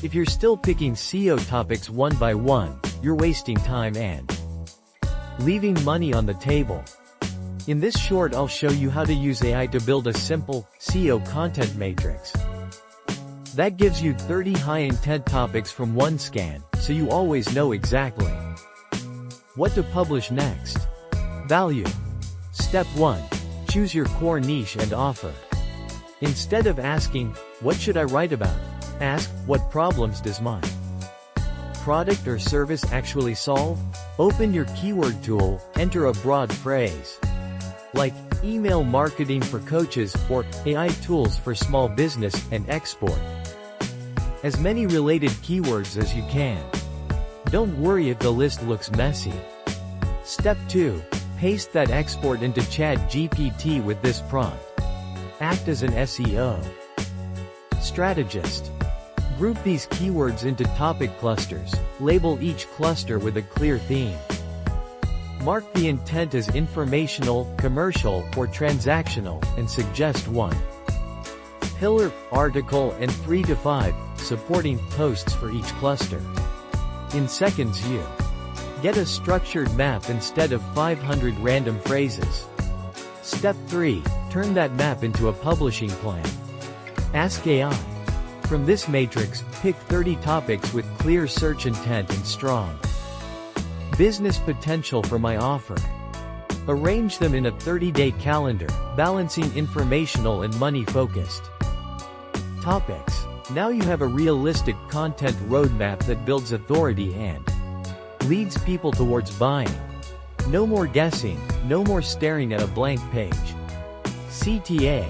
If you're still picking SEO topics one by one, you're wasting time and leaving money on the table. In this short I'll show you how to use AI to build a simple SEO content matrix that gives you 30 high-intent topics from one scan, so you always know exactly what to publish next. Value. Step 1. Choose your core niche and offer. Instead of asking, what should I write about? Ask, what problems does my product or service actually solve? Open your keyword tool, enter a broad phrase like email marketing for coaches or AI tools for small business, and export as many related keywords as you can. Don't worry if the list looks messy. Step 2. Paste that export into ChatGPT with this prompt. Act as an SEO strategist. Group these keywords into topic clusters. Label each cluster with a clear theme. Mark the intent as informational, commercial, or transactional, and suggest one pillar, article, and 3 to 5 supporting posts for each cluster. In seconds you get a structured map instead of 500 random phrases. Step 3. Turn that map into a publishing plan. Ask AI. From this matrix, pick 30 topics with clear search intent and strong business potential for my offer. Arrange them in a 30-day calendar, balancing informational and money-focused topics. Now you have a realistic content roadmap that builds authority and leads people towards buying. No more guessing, no more staring at a blank page. CTA.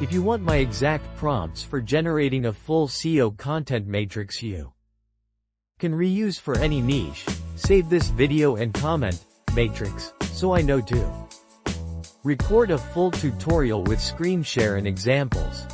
If you want my exact prompts for generating a full SEO content matrix you can reuse for any niche, save this video and comment, matrix, so I know too. Record a full tutorial with screen share and examples.